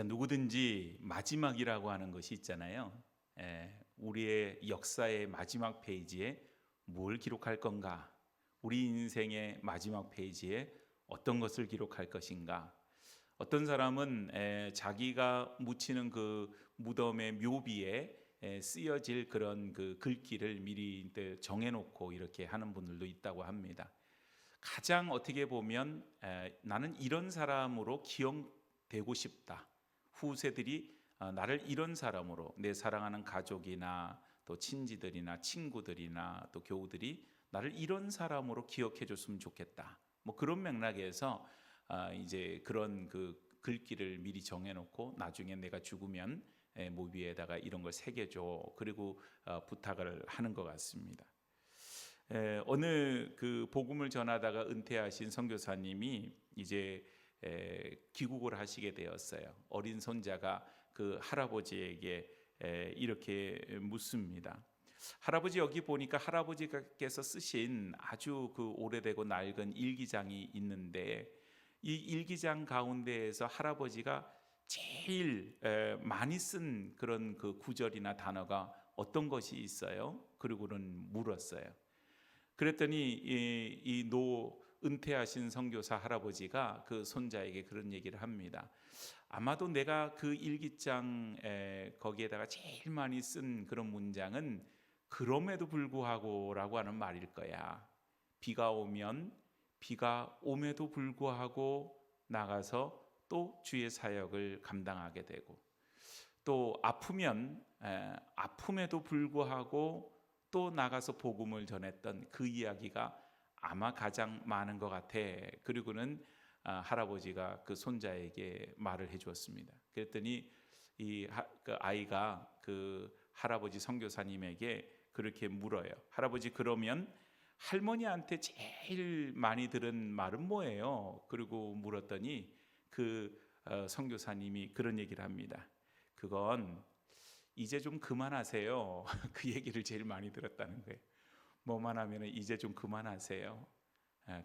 누구든지 마지막이라고 하는 것이 있잖아요. 우리의 역사의 마지막 페이지에 뭘 기록할 건가? 우리 인생의 마지막 페이지에 어떤 것을 기록할 것인가? 어떤 사람은 자기가 묻히는 그 무덤의 묘비에 쓰여질 그런 그 글귀를 미리 정해놓고 이렇게 하는 분들도 있다고 합니다. 가장 어떻게 보면 나는 이런 사람으로 기억되고 싶다. 후세들이 나를 이런 사람으로, 내 사랑하는 가족이나 또 친지들이나 친구들이나 또 교우들이 나를 이런 사람으로 기억해 줬으면 좋겠다. 뭐 그런 맥락에서 이제 그런 그 글귀를 미리 정해놓고 나중에 내가 죽으면 墓위에다가 이런 걸 새겨줘. 그리고 부탁을 하는 것 같습니다. 어느 그 복음을 전하다가 은퇴하신 선교사님이 이제 귀국을 하시게 되었어요. 어린 손자가 그 할아버지에게 이렇게 묻습니다. 할아버지, 여기 보니까 할아버지께서 쓰신 아주 그 오래되고 낡은 일기장이 있는데 이 일기장 가운데에서 할아버지가 제일 많이 쓴 그런 그 구절이나 단어가 어떤 것이 있어요? 그리고는 물었어요. 그랬더니 이 은퇴하신 선교사 할아버지가 그 손자에게 그런 얘기를 합니다. 아마도 내가 그 일기장 거기에다가 제일 많이 쓴 그런 문장은 그럼에도 불구하고라고 하는 말일 거야. 비가 오면 비가 옴에도 불구하고 나가서 또 주의 사역을 감당하게 되고, 또 아프면 아픔에도 불구하고 또 나가서 복음을 전했던 그 이야기가 아마 가장 많은 것 같아. 그리고는 할아버지가 그 손자에게 말을 해주었습니다. 그랬더니 그 아이가 그 할아버지 선교사님에게 그렇게 물어요. 할아버지, 그러면 할머니한테 제일 많이 들은 말은 뭐예요? 그리고 물었더니 그 선교사님이 그런 얘기를 합니다. 그건 이제 좀 그만하세요. 그 얘기를 제일 많이 들었다는 거예요. 뭐만 하면 이제 좀 그만하세요.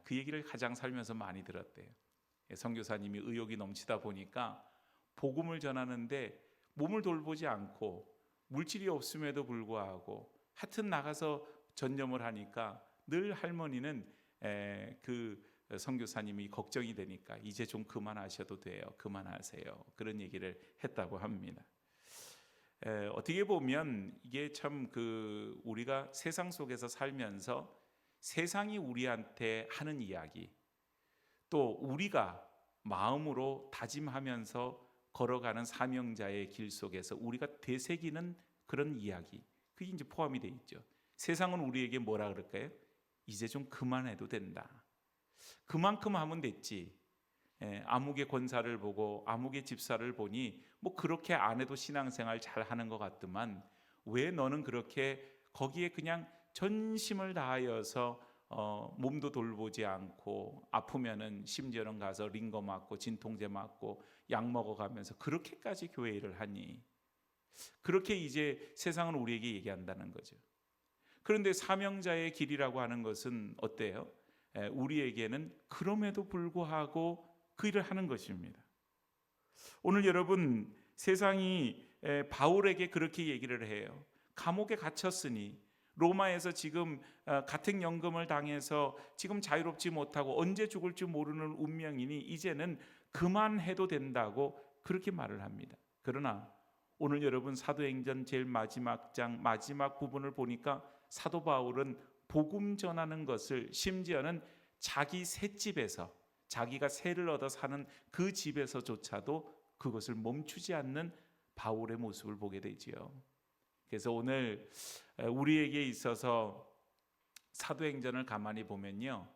그 얘기를 가장 살면서 많이 들었대요. 선교사님이 의욕이 넘치다 보니까 복음을 전하는데 몸을 돌보지 않고 물질이 없음에도 불구하고 하여튼 나가서 전념을 하니까 늘 할머니는 그 선교사님이 걱정이 되니까 이제 좀 그만하셔도 돼요. 그만하세요. 그런 얘기를 했다고 합니다. 어떻게 보면 이게 참 그 우리가 세상 속에서 살면서 세상이 우리한테 하는 이야기, 또 우리가 마음으로 다짐하면서 걸어가는 사명자의 길 속에서 우리가 되새기는 그런 이야기, 그게 이제 포함이 돼 있죠. 세상은 우리에게 뭐라 그럴까요? 이제 좀 그만해도 된다. 그만큼 하면 됐지. 아무개 권사를 보고 아무개 집사를 보니 뭐 그렇게 안 해도 신앙생활 잘 하는 것 같더만 왜 너는 그렇게 거기에 그냥 전심을 다하여서 몸도 돌보지 않고 아프면은 심지어는 가서 링거 맞고 진통제 맞고 약 먹어가면서 그렇게까지 교회 일을 하니? 그렇게 이제 세상은 우리에게 얘기한다는 거죠. 그런데 사명자의 길이라고 하는 것은 어때요? 우리에게는 그럼에도 불구하고 그 일을 하는 것입니다. 오늘 여러분, 세상이 바울에게 그렇게 얘기를 해요. 감옥에 갇혔으니, 로마에서 지금 가택연금을 당해서 지금 자유롭지 못하고 언제 죽을지 모르는 운명이니 이제는 그만해도 된다고 그렇게 말을 합니다. 그러나 오늘 여러분 사도행전 제일 마지막 장 마지막 부분을 보니까 사도 바울은 복음 전하는 것을 심지어는 자기 셋집에서, 자기가 새를 얻어 사는 그 집에서조차도 그것을 멈추지 않는 바울의 모습을 보게 되지요. 그래서 오늘 우리에게 있어서 사도행전을 가만히 보면요,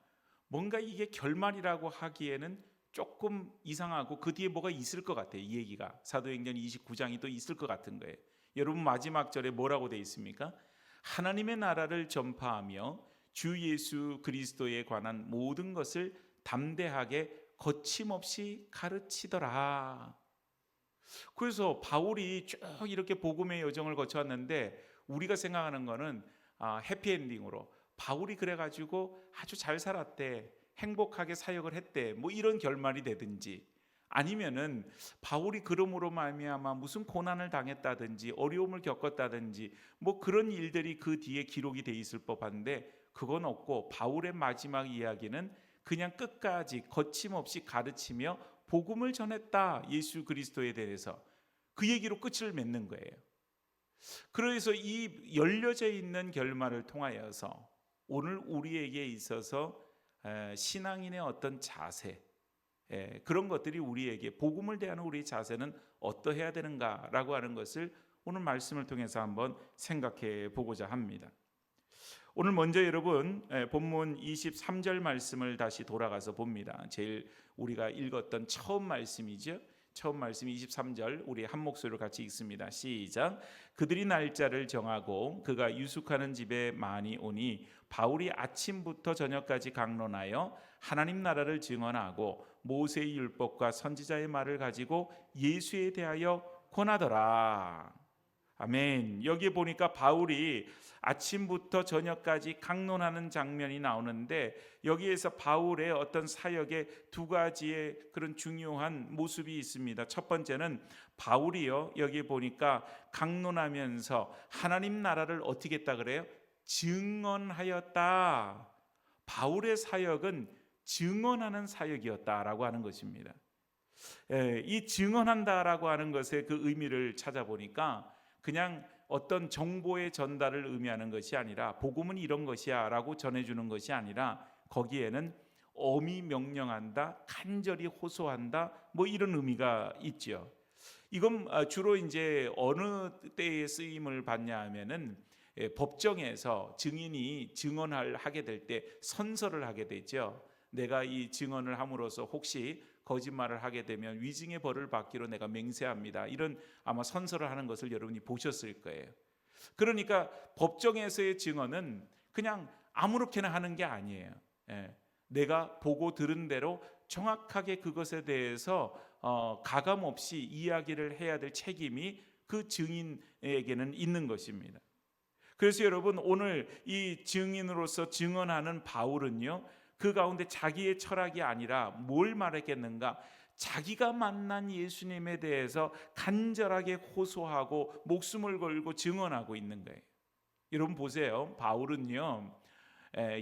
뭔가 이게 결말이라고 하기에는 조금 이상하고 그 뒤에 뭐가 있을 것 같아요. 이 얘기가 사도행전 29장이 또 있을 것 같은 거예요. 여러분, 마지막 절에 뭐라고 되어 있습니까? 하나님의 나라를 전파하며 주 예수 그리스도에 관한 모든 것을 담대하게 거침없이 가르치더라. 그래서 바울이 쭉 이렇게 복음의 여정을 거쳐왔는데 우리가 생각하는 거는 해피엔딩으로 바울이 그래가지고 아주 잘 살았대, 행복하게 사역을 했대, 뭐 이런 결말이 되든지, 아니면은 바울이 그러므로 말미암아 무슨 고난을 당했다든지 어려움을 겪었다든지 뭐 그런 일들이 그 뒤에 기록이 돼 있을 법한데 그건 없고, 바울의 마지막 이야기는 그냥 끝까지 거침없이 가르치며 복음을 전했다, 예수 그리스도에 대해서. 그 얘기로 끝을 맺는 거예요. 그래서 이 열려져 있는 결말을 통하여서 오늘 우리에게 있어서 신앙인의 어떤 자세, 그런 것들이 우리에게 복음을 대하는 우리의 자세는 어떠해야 되는가라고 하는 것을 오늘 말씀을 통해서 한번 생각해 보고자 합니다. 오늘 먼저 여러분 본문 23절 말씀을 다시 돌아가서 봅니다. 제일 우리가 읽었던 처음 말씀이죠. 처음 말씀 23절 우리 한 목소리로 같이 읽습니다. 시작. 그들이 날짜를 정하고 그가 유숙하는 집에 많이 오니 바울이 아침부터 저녁까지 강론하여 하나님 나라를 증언하고 모세의 율법과 선지자의 말을 가지고 예수에 대하여 권하더라. 아멘. 여기 보니까 바울이 아침부터 저녁까지 강론하는 장면이 나오는데, 여기에서 바울의 어떤 사역의 두 가지의 그런 중요한 모습이 있습니다. 첫 번째는 바울이요, 여기 보니까 강론하면서 하나님 나라를 어떻게 했다 그래요? 증언하였다. 바울의 사역은 증언하는 사역이었다라고 하는 것입니다. 이 증언한다라고 하는 것의 그 의미를 찾아보니까 그냥 어떤 정보의 전달을 의미하는 것이 아니라, 복음은 이런 것이야 라고 전해주는 것이 아니라, 거기에는 엄히 명령한다, 간절히 호소한다, 뭐 이런 의미가 있죠. 이건 주로 이제 어느 때에 쓰임을 받냐 하면은 법정에서 증인이 증언을 하게 될 때 선서를 하게 되죠. 내가 이 증언을 함으로써 혹시 거짓말을 하게 되면 위증의 벌을 받기로 내가 맹세합니다, 이런 아마 선서를 하는 것을 여러분이 보셨을 거예요. 그러니까 법정에서의 증언은 그냥 아무렇게나 하는 게 아니에요. 내가 보고 들은 대로 정확하게 그것에 대해서 가감 없이 이야기를 해야 될 책임이 그 증인에게는 있는 것입니다. 그래서 여러분, 오늘 이 증인으로서 증언하는 바울은요, 그 가운데 자기의 철학이 아니라 뭘 말했겠는가? 자기가 만난 예수님에 대해서 간절하게 호소하고 목숨을 걸고 증언하고 있는 거예요. 여러분 보세요. 바울은요,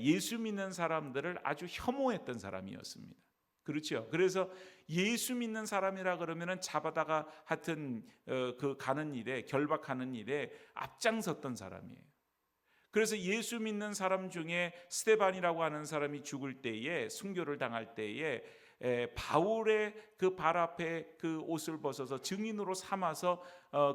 예수 믿는 사람들을 아주 혐오했던 사람이었습니다. 그렇죠. 그래서 예수 믿는 사람이라 그러면은 잡아다가 하여튼 그 가는 일에, 결박하는 일에 앞장섰던 사람이에요. 그래서 예수 믿는 사람 중에 스데반이라고 하는 사람이 죽을 때에, 순교를 당할 때에 바울의 그 발 앞에 그 옷을 벗어서 증인으로 삼아서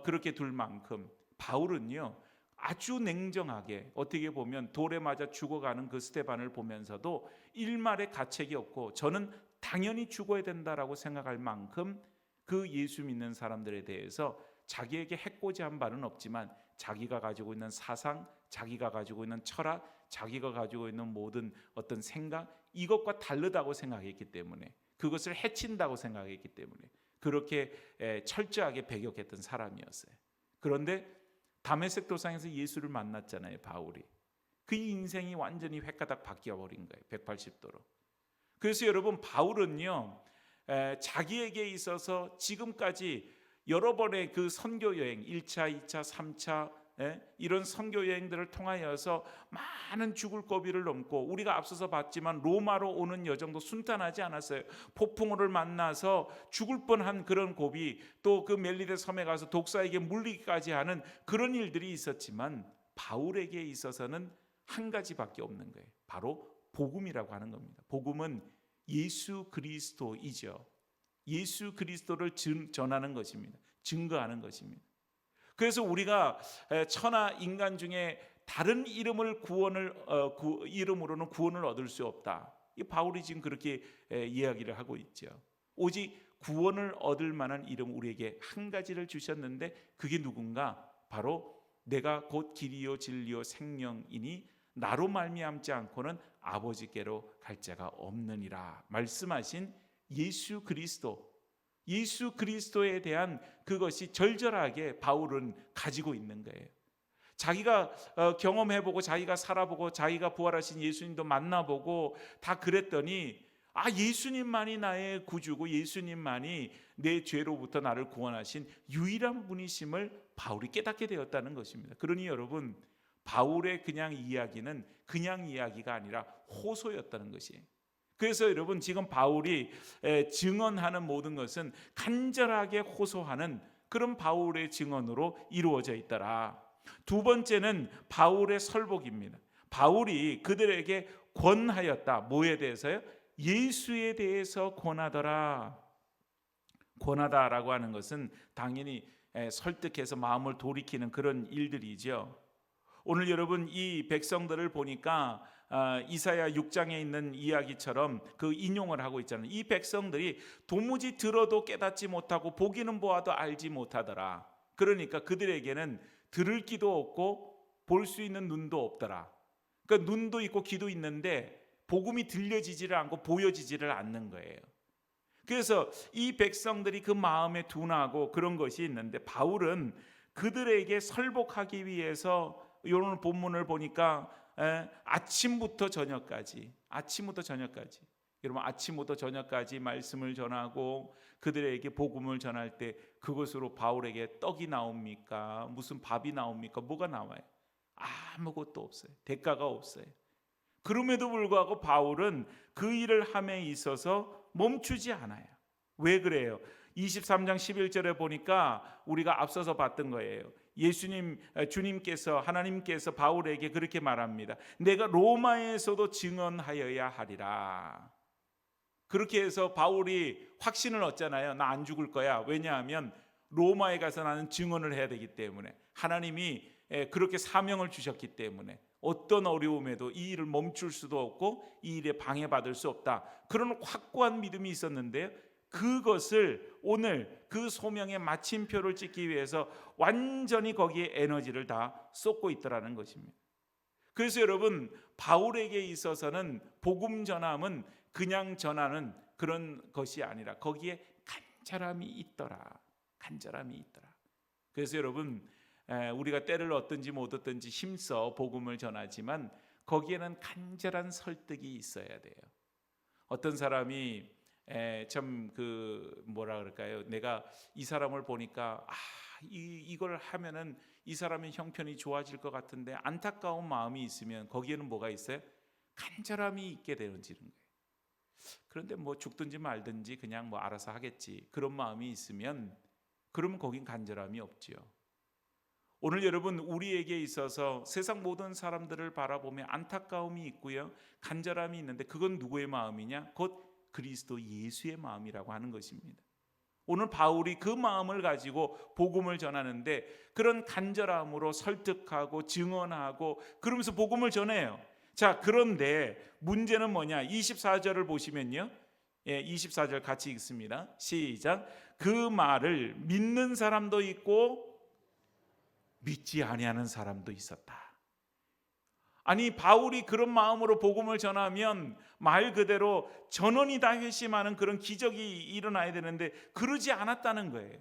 그렇게 둘 만큼 바울은요, 아주 냉정하게, 어떻게 보면 돌에 맞아 죽어가는 그 스데반을 보면서도 일말의 가책이 없고 저는 당연히 죽어야 된다라고 생각할 만큼 그 예수 믿는 사람들에 대해서 자기에게 해코지한 바는 없지만 자기가 가지고 있는 사상, 자기가 가지고 있는 철학, 자기가 가지고 있는 모든 어떤 생각, 이것과 다르다고 생각했기 때문에, 그것을 해친다고 생각했기 때문에 그렇게 철저하게 배격했던 사람이었어요. 그런데 다메섹 도상에서 예수를 만났잖아요, 바울이. 그 인생이 완전히 획가닥 바뀌어버린 거예요, 180도로. 그래서 여러분, 바울은요, 자기에게 있어서 지금까지 여러 번의 그 선교 여행, 1차, 2차, 3차 이런 선교 여행들을 통하여서 많은 죽을 고비를 넘고, 우리가 앞서서 봤지만 로마로 오는 여정도 순탄하지 않았어요. 폭풍우를 만나서 죽을 뻔한 그런 고비, 또 그 멜리데 섬에 가서 독사에게 물리기까지 하는 그런 일들이 있었지만 바울에게 있어서는 한 가지밖에 없는 거예요. 바로 복음이라고 하는 겁니다. 복음은 예수 그리스도이죠. 예수 그리스도를 전하는 것입니다. 증거하는 것입니다. 그래서 우리가 천하 인간 중에 다른 이름을 이름으로는 구원을 얻을 수 없다. 이 바울이 지금 그렇게 이야기를 하고 있죠. 오직 구원을 얻을 만한 이름 우리에게 한 가지를 주셨는데, 그게 누군가? 바로 내가 곧 길이요 진리요 생명이니 나로 말미암지 않고는 아버지께로 갈 자가 없느니라 말씀하신 예수 그리스도, 예수 그리스도에 대한 그것이 절절하게 바울은 가지고 있는 거예요. 자기가 경험해보고 자기가 살아보고 자기가 부활하신 예수님도 만나보고 다 그랬더니 예수님만이 나의 구주고 예수님만이 내 죄로부터 나를 구원하신 유일한 분이심을 바울이 깨닫게 되었다는 것입니다. 그러니 여러분, 바울의 그냥 이야기는 그냥 이야기가 아니라 호소였다는 것이에요. 그래서 여러분, 지금 바울이 증언하는 모든 것은 간절하게 호소하는 그런 바울의 증언으로 이루어져 있더라. 두 번째는 바울의 설복입니다. 바울이 그들에게 권하였다. 뭐에 대해서요? 예수에 대해서 권하더라. 권하다라고 하는 것은 당연히 설득해서 마음을 돌이키는 그런 일들이죠. 오늘 여러분, 이 백성들을 보니까 이사야 6장에 있는 이야기처럼 그 인용을 하고 있잖아요. 이 백성들이 도무지 들어도 깨닫지 못하고 보기는 보아도 알지 못하더라. 그러니까 그들에게는 들을 귀도 없고 볼 수 있는 눈도 없더라. 그러니까 눈도 있고 귀도 있는데 복음이 들려지지를 않고 보여지지를 않는 거예요. 그래서 이 백성들이 그 마음에 둔하고 그런 것이 있는데, 바울은 그들에게 설복하기 위해서 이런 본문을 보니까 아침부터 저녁까지 여러분, 아침부터 저녁까지 말씀을 전하고 그들에게 복음을 전할 때 그것으로 바울에게 떡이 나옵니까? 무슨 밥이 나옵니까? 뭐가 나와요? 아무것도 없어요. 대가가 없어요. 그럼에도 불구하고 바울은 그 일을 함에 있어서 멈추지 않아요. 왜 그래요? 23장 11절에 보니까 우리가 앞서서 봤던 거예요. 주님께서, 하나님께서 바울에게 그렇게 말합니다. 내가 로마에서도 증언하여야 하리라. 그렇게 해서 바울이 확신을 얻잖아요. 나 안 죽을 거야. 왜냐하면 로마에 가서 나는 증언을 해야 되기 때문에, 하나님이 그렇게 사명을 주셨기 때문에 어떤 어려움에도 이 일을 멈출 수도 없고 이 일에 방해받을 수 없다. 그런 확고한 믿음이 있었는데요, 그것을 오늘 그 소명의 마침표를 찍기 위해서 완전히 거기에 에너지를 다 쏟고 있더라는 것입니다. 그래서 여러분, 바울에게 있어서는 복음 전함은 그냥 전하는 그런 것이 아니라 거기에 간절함이 있더라. 그래서 여러분, 우리가 때를 얻든지 못 얻든지 힘써 복음을 전하지만 거기에는 간절한 설득이 있어야 돼요. 어떤 사람이 참 뭐라 그럴까요? 내가 이 사람을 보니까 이걸 하면은 이 사람의 형편이 좋아질 것 같은데 안타까운 마음이 있으면 거기에는 뭐가 있어요? 간절함이 있게 되어지는 거예요. 그런데 뭐 죽든지 말든지 그냥 뭐 알아서 하겠지, 그런 마음이 있으면 그러면 거긴 간절함이 없지요. 오늘 여러분, 우리에게 있어서 세상 모든 사람들을 바라보며 안타까움이 있고요, 간절함이 있는데 그건 누구의 마음이냐? 곧 그리스도 예수의 마음이라고 하는 것입니다. 오늘 바울이 그 마음을 가지고 복음을 전하는데 그런 간절함으로 설득하고 증언하고 그러면서 복음을 전해요. 자, 그런데 문제는 뭐냐? 24절을 보시면요, 24절 같이 읽습니다. 시작. 그 말을 믿는 사람도 있고 믿지 아니하는 사람도 있었다. 아니, 바울이 그런 마음으로 복음을 전하면 말 그대로 전원이 다 회심하는 그런 기적이 일어나야 되는데 그러지 않았다는 거예요.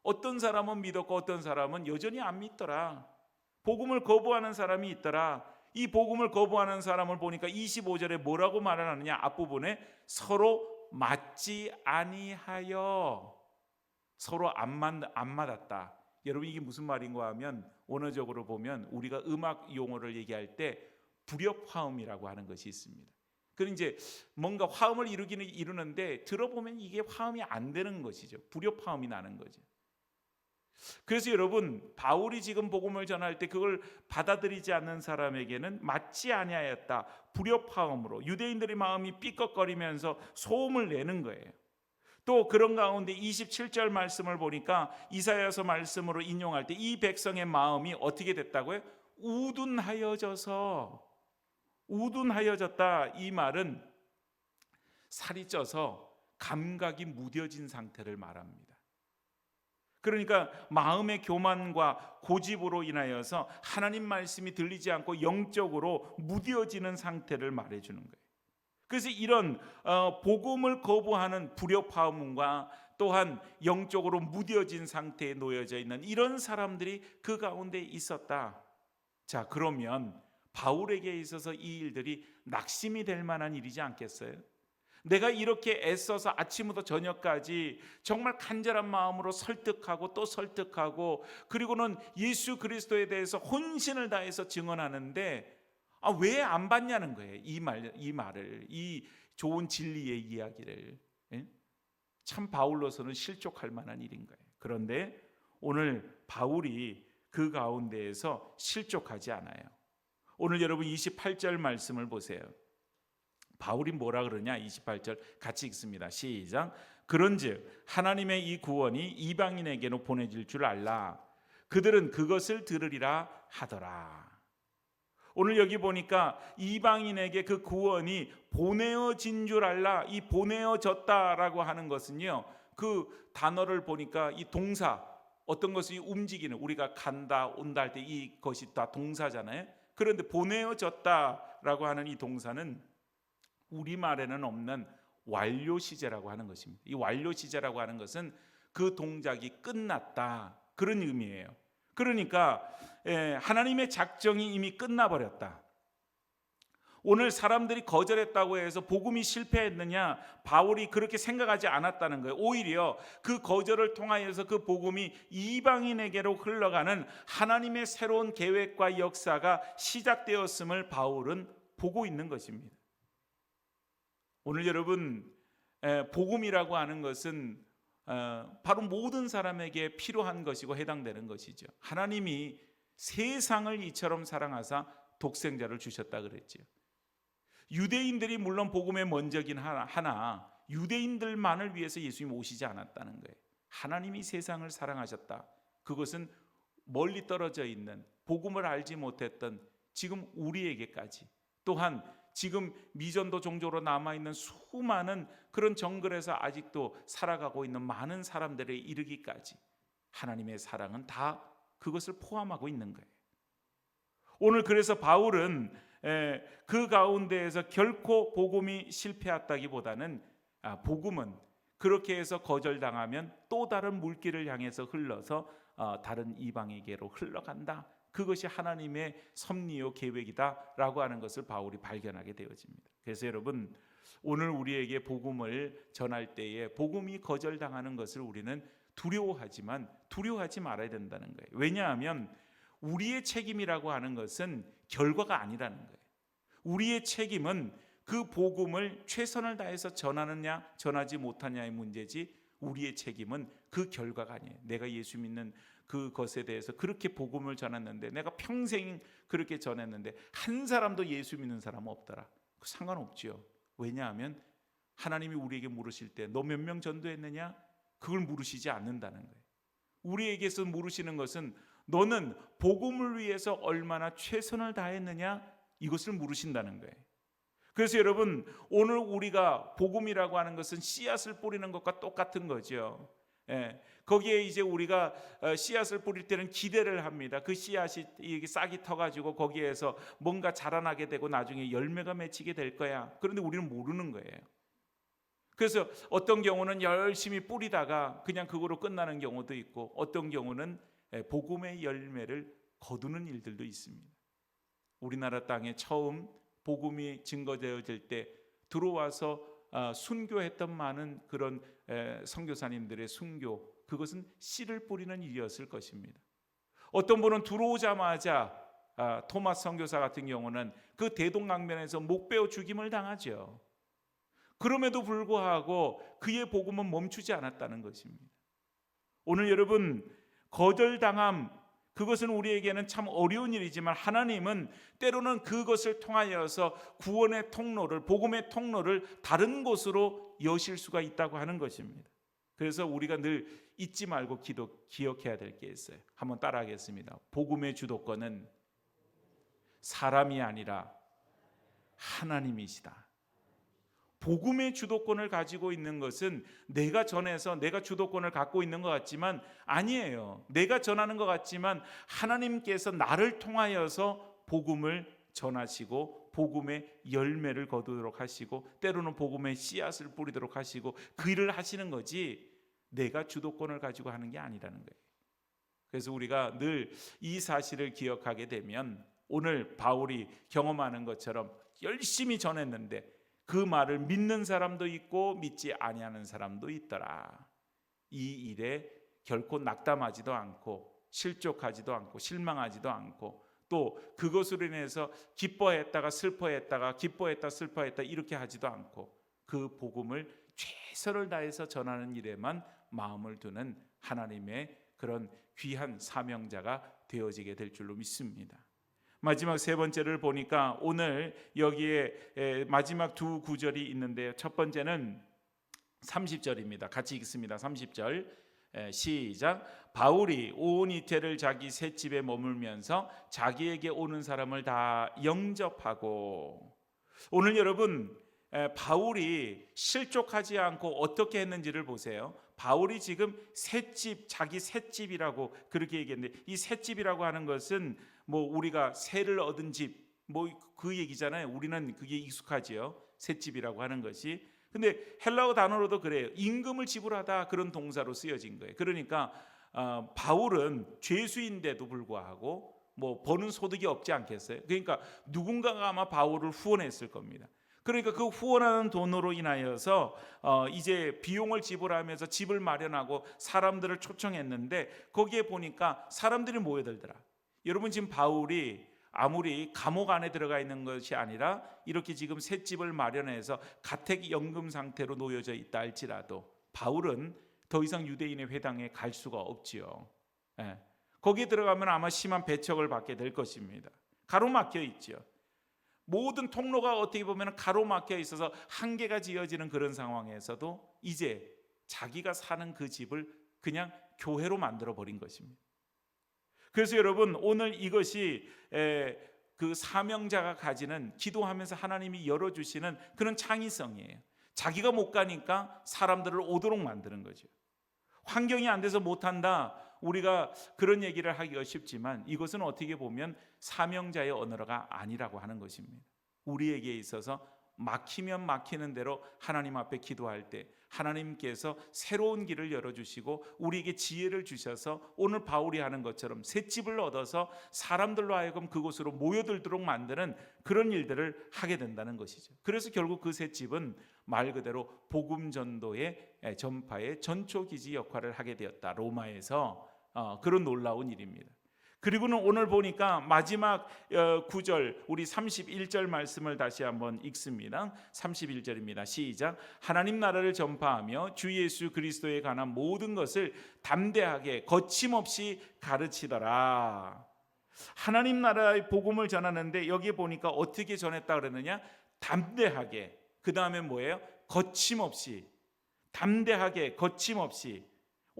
어떤 사람은 믿었고 어떤 사람은 여전히 안 믿더라. 복음을 거부하는 사람이 있더라. 이 복음을 거부하는 사람을 보니까 25절에 뭐라고 말을 하느냐? 앞부분에 서로 맞지 아니하여, 서로 안 맞았다. 여러분, 이게 무슨 말인가 하면 언어적으로 보면 우리가 음악 용어를 얘기할 때 불협화음이라고 하는 것이 있습니다. 그럼 이제 뭔가 화음을 이루기는 이루는데 들어보면 이게 화음이 안 되는 것이죠. 불협화음이 나는 거죠. 그래서 여러분, 바울이 지금 복음을 전할 때 그걸 받아들이지 않는 사람에게는 맞지 아니하였다. 불협화음으로 유대인들의 마음이 삐걱거리면서 소음을 내는 거예요. 또 그런 가운데 27절 말씀을 보니까 이사야서 말씀으로 인용할 때 이 백성의 마음이 어떻게 됐다고요? 우둔하여졌다. 이 말은 살이 쪄서 감각이 무뎌진 상태를 말합니다. 그러니까 마음의 교만과 고집으로 인하여서 하나님 말씀이 들리지 않고 영적으로 무뎌지는 상태를 말해주는 거예요. 그래서 이런 복음을 거부하는 불협화음과 또한 영적으로 무뎌진 상태에 놓여져 있는 이런 사람들이 그 가운데 있었다. 자, 그러면 바울에게 있어서 이 일들이 낙심이 될 만한 일이지 않겠어요? 내가 이렇게 애써서 아침부터 저녁까지 정말 간절한 마음으로 설득하고 또 설득하고, 그리고는 예수 그리스도에 대해서 혼신을 다해서 증언하는데 왜 안 받냐는 거예요. 이 말을, 이 좋은 진리의 이야기를. 예? 참 바울로서는 실족할 만한 일인 거예요. 그런데 오늘 바울이 그 가운데에서 실족하지 않아요. 오늘 여러분 28절 말씀을 보세요. 바울이 뭐라 그러냐? 28절 같이 읽습니다. 시작. 그런즉 하나님의 이 구원이 이방인에게로 보내질 줄 알라. 그들은 그것을 들으리라 하더라. 오늘 여기 보니까 이방인에게 그 구원이 보내어진 줄 알라. 이 보내어졌다라고 하는 것은요, 그 단어를 보니까 이 동사, 어떤 것이 움직이는, 우리가 간다 온다 할 때 이것이 다 동사잖아요. 그런데 보내어졌다라고 하는 이 동사는 우리말에는 없는 완료 시제라고 하는 것입니다. 이 완료 시제라고 하는 것은 그 동작이 끝났다, 그런 의미예요. 그러니까 하나님의 작정이 이미 끝나버렸다. 오늘 사람들이 거절했다고 해서 복음이 실패했느냐? 바울이 그렇게 생각하지 않았다는 거예요. 오히려 그 거절을 통하여서 그 복음이 이방인에게로 흘러가는 하나님의 새로운 계획과 역사가 시작되었음을 바울은 보고 있는 것입니다. 오늘 여러분, 복음이라고 하는 것은 바로 모든 사람에게 필요한 것이고 해당되는 것이죠. 하나님이 세상을 이처럼 사랑하사 독생자를 주셨다 그랬죠. 유대인들이 물론 복음의 먼저긴 하나 유대인들만을 위해서 예수님이 오시지 않았다는 거예요. 하나님이 세상을 사랑하셨다. 그것은 멀리 떨어져 있는, 복음을 알지 못했던 지금 우리에게까지, 또한 지금 미전도 종교로 남아있는 수많은 그런 정글에서 아직도 살아가고 있는 많은 사람들에 이르기까지 하나님의 사랑은 다 그것을 포함하고 있는 거예요. 오늘 그래서 바울은 그 가운데에서 결코 복음이 실패했다기보다는 복음은 그렇게 해서 거절당하면 또 다른 물길을 향해서 흘러서 다른 이방에게로 흘러간다. 그것이 하나님의 섭리요 계획이다라고 하는 것을 바울이 발견하게 되어집니다. 그래서 여러분, 오늘 우리에게 복음을 전할 때에 복음이 거절당하는 것을 우리는 두려워하지만 두려워하지 말아야 된다는 거예요. 왜냐하면 우리의 책임이라고 하는 것은 결과가 아니라는 거예요. 우리의 책임은 그 복음을 최선을 다해서 전하느냐 전하지 못하냐의 문제지, 우리의 책임은 그 결과가 아니에요. 내가 예수 믿는 그것에 대해서 그렇게 복음을 전했는데, 내가 평생 그렇게 전했는데 한 사람도 예수 믿는 사람은 없더라. 상관없죠. 왜냐하면 하나님이 우리에게 물으실 때 너 몇 명 전도했느냐? 그걸 물으시지 않는다는 거예요. 우리에게서 물으시는 것은 너는 복음을 위해서 얼마나 최선을 다했느냐? 이것을 물으신다는 거예요. 그래서 여러분, 오늘 우리가 복음이라고 하는 것은 씨앗을 뿌리는 것과 똑같은 거죠. 거기에 이제 우리가 씨앗을 뿌릴 때는 기대를 합니다. 그 씨앗이 싹이 터가지고 거기에서 뭔가 자라나게 되고 나중에 열매가 맺히게 될 거야. 그런데 우리는 모르는 거예요. 그래서 어떤 경우는 열심히 뿌리다가 그냥 그거로 끝나는 경우도 있고, 어떤 경우는 복음의 열매를 거두는 일들도 있습니다. 우리나라 땅에 처음 복음이 증거되어질 때 들어와서 순교했던 많은 그런 선교사님들의 순교, 그것은 씨를 뿌리는 일이었을 것입니다. 어떤 분은 들어오자마자 토마스 선교사 같은 경우는 그 대동강변에서 목 베어 죽임을 당하죠. 그럼에도 불구하고 그의 복음은 멈추지 않았다는 것입니다. 오늘 여러분, 거절당함, 그것은 우리에게는 참 어려운 일이지만 하나님은 때로는 그것을 통하여서 구원의 통로를, 복음의 통로를 다른 곳으로 여실 수가 있다고 하는 것입니다. 그래서 우리가 늘 잊지 말고 기억해야 될 게 있어요. 한번 따라하겠습니다. 복음의 주도권은 사람이 아니라 하나님이시다. 복음의 주도권을 가지고 있는 것은 내가 전해서 내가 주도권을 갖고 있는 것 같지만 아니에요. 내가 전하는 것 같지만 하나님께서 나를 통하여서 복음을 전하시고 복음의 열매를 거두도록 하시고, 때로는 복음의 씨앗을 뿌리도록 하시고, 그 일을 하시는 거지 내가 주도권을 가지고 하는 게 아니라는 거예요. 그래서 우리가 늘 이 사실을 기억하게 되면 오늘 바울이 경험하는 것처럼 열심히 전했는데 그 말을 믿는 사람도 있고 믿지 아니하는 사람도 있더라. 이 일에 결코 낙담하지도 않고 실족하지도 않고 실망하지도 않고 또 그것으로 인해서 기뻐했다가 슬퍼했다가 기뻐했다 슬퍼했다 이렇게 하지도 않고 그 복음을 최선을 다해서 전하는 일에만 마음을 두는 하나님의 그런 귀한 사명자가 되어지게 될 줄로 믿습니다. 마지막 세 번째를 보니까 오늘 여기에 마지막 두 구절이 있는데요. 첫 번째는 30절입니다. 같이 읽습니다. 30절 시작. 바울이 온 이태를 자기 셋집에 머물면서 자기에게 오는 사람을 다 영접하고. 오늘 여러분 바울이 실족하지 않고 어떻게 했는지를 보세요. 바울이 지금 셋집, 자기 셋집이라고 그렇게 얘기했는데 이 셋집이라고 하는 것은 뭐 우리가 새를 얻은 집 뭐 그 얘기잖아요. 우리는 그게 익숙하지요. 셋집이라고 하는 것이. 근데 헬라어 단어로도 그래요. 임금을 지불하다 그런 동사로 쓰여진 거예요. 그러니까 바울은 죄수인데도 불구하고 뭐 버는 소득이 없지 않겠어요? 그러니까 누군가가 아마 바울을 후원했을 겁니다. 그러니까 그 후원하는 돈으로 인하여서 이제 비용을 지불하면서 집을 마련하고 사람들을 초청했는데 거기에 보니까 사람들이 모여들더라. 여러분 지금 바울이 아무리 감옥 안에 들어가 있는 것이 아니라 이렇게 지금 새 집을 마련해서 가택연금 상태로 놓여져 있다 할지라도 바울은 더 이상 유대인의 회당에 갈 수가 없지요. 거기에 들어가면 아마 심한 배척을 받게 될 것입니다. 가로막혀 있죠. 모든 통로가 어떻게 보면 가로막혀 있어서 한계가 지어지는 그런 상황에서도 이제 자기가 사는 그 집을 그냥 교회로 만들어 버린 것입니다. 그래서 여러분 오늘 이것이 그 사명자가 가지는 기도하면서 하나님이 열어주시는 그런 창의성이에요. 자기가 못 가니까 사람들을 오도록 만드는 거죠. 환경이 안 돼서 못한다, 우리가 그런 얘기를 하기가 쉽지만 이것은 어떻게 보면 사명자의 언어가 아니라고 하는 것입니다. 우리에게 있어서 막히면 막히는 대로 하나님 앞에 기도할 때 하나님께서 새로운 길을 열어주시고 우리에게 지혜를 주셔서 오늘 바울이 하는 것처럼 셋집을 얻어서 사람들로 하여금 그곳으로 모여들도록 만드는 그런 일들을 하게 된다는 것이죠. 그래서 결국 그 셋집은 말 그대로 복음 전도의 전파의 전초기지 역할을 하게 되었다. 로마에서 그런 놀라운 일입니다. 그리고는 오늘 보니까 마지막 구절 우리 31절 말씀을 다시 한번 읽습니다. 31절입니다. 시작. 하나님 나라를 전파하며 주 예수 그리스도에 관한 모든 것을 담대하게 거침없이 가르치더라. 하나님 나라의 복음을 전하는데 여기에 보니까 어떻게 전했다 그러느냐? 담대하게. 그 다음에 뭐예요? 거침없이. 담대하게 거침없이.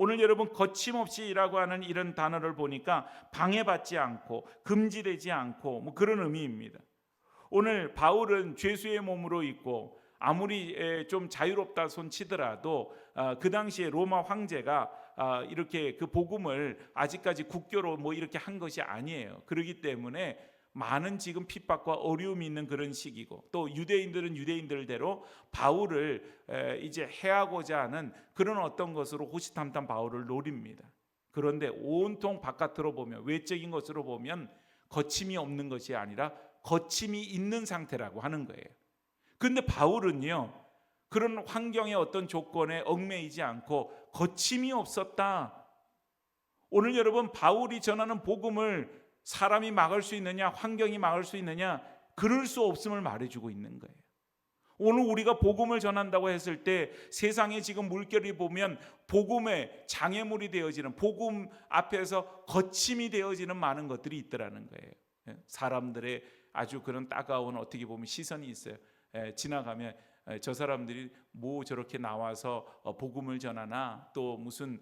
오늘 여러분 거침없이라고 하는 이런 단어를 보니까 방해받지 않고 금지되지 않고 뭐 그런 의미입니다. 오늘 바울은 죄수의 몸으로 있고 아무리 좀 자유롭다 손치더라도 그 당시에 로마 황제가 이렇게 그 복음을 아직까지 국교로 뭐 이렇게 한 것이 아니에요. 그렇기 때문에 많은 지금 핍박과 어려움이 있는 그런 시기고 또 유대인들은 유대인들대로 바울을 이제 해하고자 하는 그런 어떤 것으로 호시탐탐 바울을 노립니다. 그런데 온통 바깥으로 보면 외적인 것으로 보면 거침이 없는 것이 아니라 거침이 있는 상태라고 하는 거예요. 그런데 바울은요 그런 환경의 어떤 조건에 얽매이지 않고 거침이 없었다. 오늘 여러분 바울이 전하는 복음을 사람이 막을 수 있느냐, 환경이 막을 수 있느냐, 그럴 수 없음을 말해주고 있는 거예요. 오늘 우리가 복음을 전한다고 했을 때 세상에 지금 물결이 보면 복음의 장애물이 되어지는, 복음 앞에서 거침이 되어지는 많은 것들이 있더라는 거예요. 사람들의 아주 그런 따가운 어떻게 보면 시선이 있어요. 지나가면 저 사람들이 뭐 저렇게 나와서 복음을 전하나, 또 무슨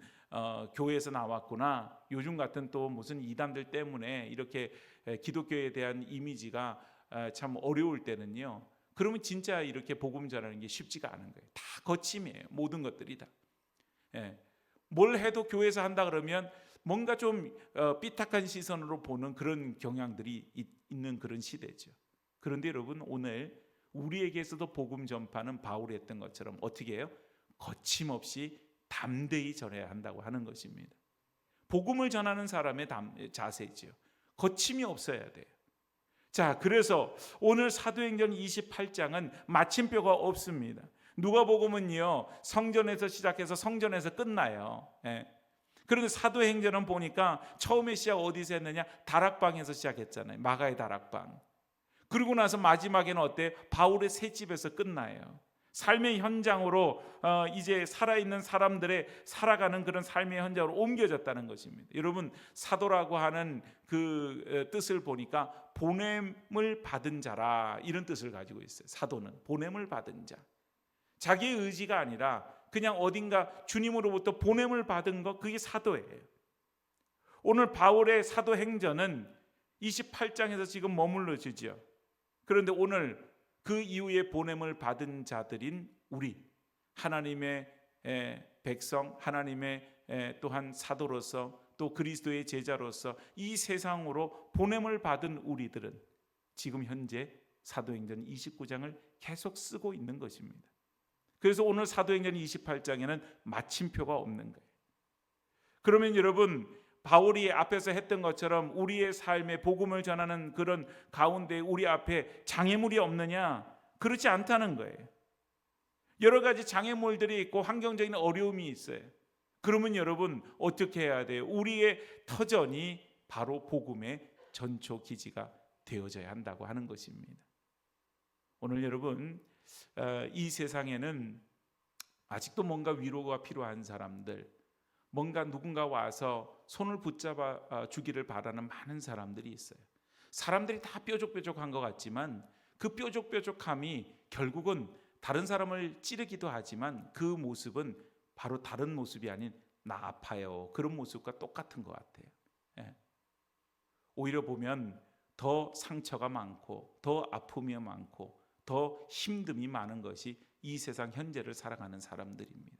교회에서 나왔구나, 요즘 같은 또 무슨 이단들 때문에 이렇게 기독교에 대한 이미지가 참 어려울 때는요, 그러면 진짜 이렇게 복음 전하는 게 쉽지가 않은 거예요. 다 거침이에요. 모든 것들이 다. 뭘 해도 교회에서 한다 그러면 뭔가 좀 삐딱한 시선으로 보는 그런 경향들이 있는 그런 시대죠. 그런데 여러분 오늘 우리에게서도 복음 전파는 바울이 했던 것처럼 어떻게 해요? 거침없이 담대히 전해야 한다고 하는 것입니다. 복음을 전하는 사람의 자세지요. 거침이 없어야 돼요. 자, 그래서 오늘 사도행전 28장은 마침표가 없습니다. 누가복음은요, 성전에서 시작해서 성전에서 끝나요. 예. 그런데 사도행전은 보니까 처음에 시작 어디서 했느냐? 다락방에서 시작했잖아요. 마가의 다락방. 그리고 나서 마지막에는 어때요? 바울의 셋집에서 끝나요. 삶의 현장으로 이제 살아있는 사람들의 살아가는 그런 삶의 현장으로 옮겨졌다는 것입니다. 여러분, 사도라고 하는 그 뜻을 보니까 보냄을 받은 자라, 이런 뜻을 가지고 있어요. 사도는 보냄을 받은 자. 자기의 의지가 아니라 그냥 어딘가 주님으로부터 보냄을 받은 것, 그게 사도예요. 오늘 바울의 사도행전은 28장에서 지금 머물러지죠. 그런데 오늘 그 이후에 보냄을 받은 자들인 우리, 하나님의 백성, 하나님의 또한 사도로서, 또 그리스도의 제자로서 이 세상으로 보냄을 받은 우리들은 지금 현재 사도행전 29장을 계속 쓰고 있는 것입니다. 그래서 오늘 사도행전 28장에는 마침표가 없는 거예요. 그러면 여러분, 바울이 앞에서 했던 것처럼 우리의 삶에 복음을 전하는 그런 가운데 우리 앞에 장애물이 없느냐? 그렇지 않다는 거예요. 여러 가지 장애물들이 있고 환경적인 어려움이 있어요. 그러면 여러분 어떻게 해야 돼요? 우리의 터전이 바로 복음의 전초 기지가 되어져야 한다고 하는 것입니다. 오늘 여러분, 이 세상에는 아직도 뭔가 위로가 필요한 사람들, 뭔가 누군가 와서 손을 붙잡아 주기를 바라는 많은 사람들이 있어요. 사람들이 다 뾰족뾰족한 것 같지만 그 뾰족뾰족함이 결국은 다른 사람을 찌르기도 하지만 그 모습은 바로 다른 모습이 아닌 나 아파요, 그런 모습과 똑같은 것 같아요. 예. 오히려 보면 더 상처가 많고 더 아픔이 많고 더 힘듦이 많은 것이 이 세상 현재를 살아가는 사람들입니다.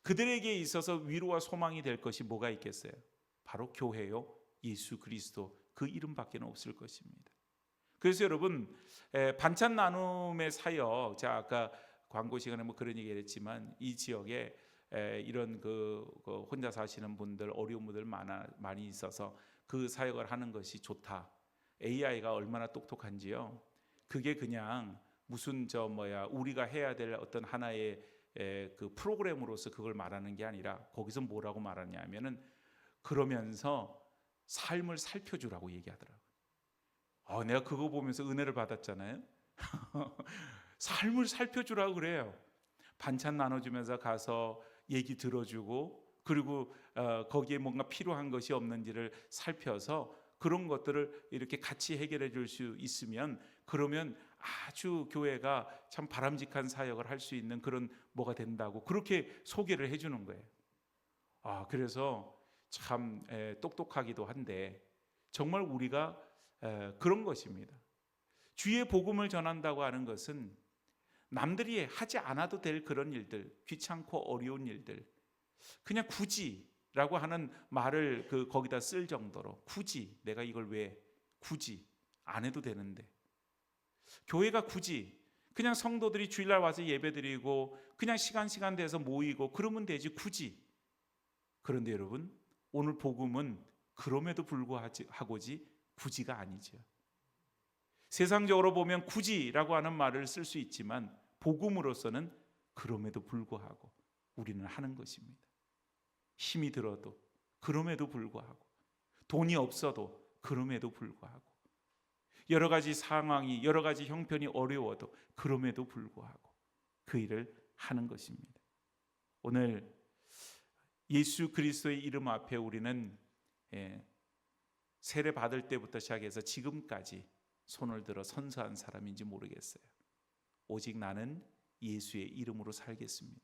그들에게 있어서 위로와 소망이 될 것이 뭐가 있겠어요? 바로 교회요, 예수 그리스도, 그 이름밖에 없을 것입니다. 그래서 여러분, 반찬 나눔의 사역, 제가 아까 광고 시간에 뭐 그런 얘기를 했지만 이 지역에 이런 그 혼자 사시는 분들, 어려운 분들 많이 있어서 그 사역을 하는 것이 좋다. AI가 얼마나 똑똑한지요. 그게 그냥 무슨 우리가 해야 될 어떤 하나의 그 프로그램으로서 그걸 말하는 게 아니라 거기서 뭐라고 말하냐면은 그러면서 삶을 살펴주라고 얘기하더라고요. 내가 그거 보면서 은혜를 받았잖아요. 삶을 살펴주라고 그래요. 반찬 나눠주면서 가서 얘기 들어주고, 그리고 거기에 뭔가 필요한 것이 없는지를 살펴서 그런 것들을 이렇게 같이 해결해 줄 수 있으면, 그러면 아주 교회가 참 바람직한 사역을 할 수 있는 그런 뭐가 된다고 그렇게 소개를 해주는 거예요. 그래서 참 똑똑하기도 한데 정말 우리가 그런 것입니다. 주의 복음을 전한다고 하는 것은 남들이 하지 않아도 될 그런 일들, 귀찮고 어려운 일들, 그냥 굳이라고 하는 말을 거기다 쓸 정도로, 굳이 내가 이걸 왜 굳이 안 해도 되는데, 교회가 굳이 그냥 성도들이 주일날 와서 예배드리고 그냥 시간 돼서 모이고 그러면 되지, 굳이. 그런데 여러분, 오늘 복음은 그럼에도 불구하고지 굳이가 아니죠. 세상적으로 보면 굳이라고 하는 말을 쓸 수 있지만 복음으로서는 그럼에도 불구하고 우리는 하는 것입니다. 힘이 들어도, 그럼에도 불구하고, 돈이 없어도 그럼에도 불구하고, 여러 가지 상황이, 여러 가지 형편이 어려워도 그럼에도 불구하고 그 일을 하는 것입니다. 오늘 예수 그리스도의 이름 앞에 우리는 세례 받을 때부터 시작해서 지금까지 손을 들어 선서한 사람인지 모르겠어요. 오직 나는 예수의 이름으로 살겠습니다.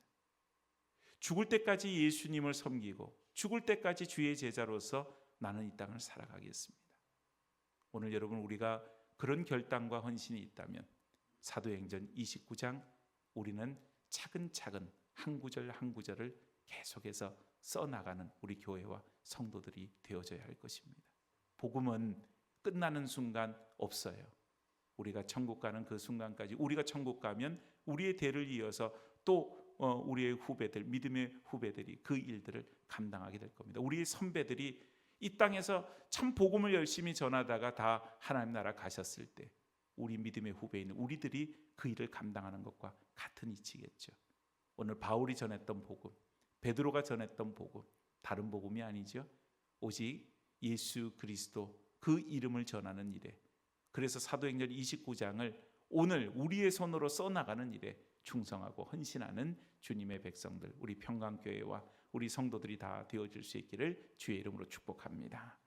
죽을 때까지 예수님을 섬기고 죽을 때까지 주의 제자로서 나는 이 땅을 살아가겠습니다. 오늘 여러분, 우리가 그런 결단과 헌신이 있다면 사도행전 29장 우리는 차근차근 한 구절 한 구절을 계속해서 써나가는 우리 교회와 성도들이 되어져야 할 것입니다. 복음은 끝나는 순간 없어요. 우리가 천국 가는 그 순간까지, 우리가 천국 가면 우리의 대를 이어서 또 우리의 후배들, 믿음의 후배들이 그 일들을 감당하게 될 겁니다. 우리의 선배들이 이 땅에서 참 복음을 열심히 전하다가 다 하나님 나라 가셨을 때 우리 믿음의 후배인 우리들이 그 일을 감당하는 것과 같은 이치겠죠. 오늘 바울이 전했던 복음, 베드로가 전했던 복음, 다른 복음이 아니죠. 오직 예수 그리스도 그 이름을 전하는 일에, 그래서 사도행전 29장을 오늘 우리의 손으로 써나가는 일에 충성하고 헌신하는 주님의 백성들, 우리 평강교회와 우리 성도들이 다 되어줄 수 있기를 주의 이름으로 축복합니다.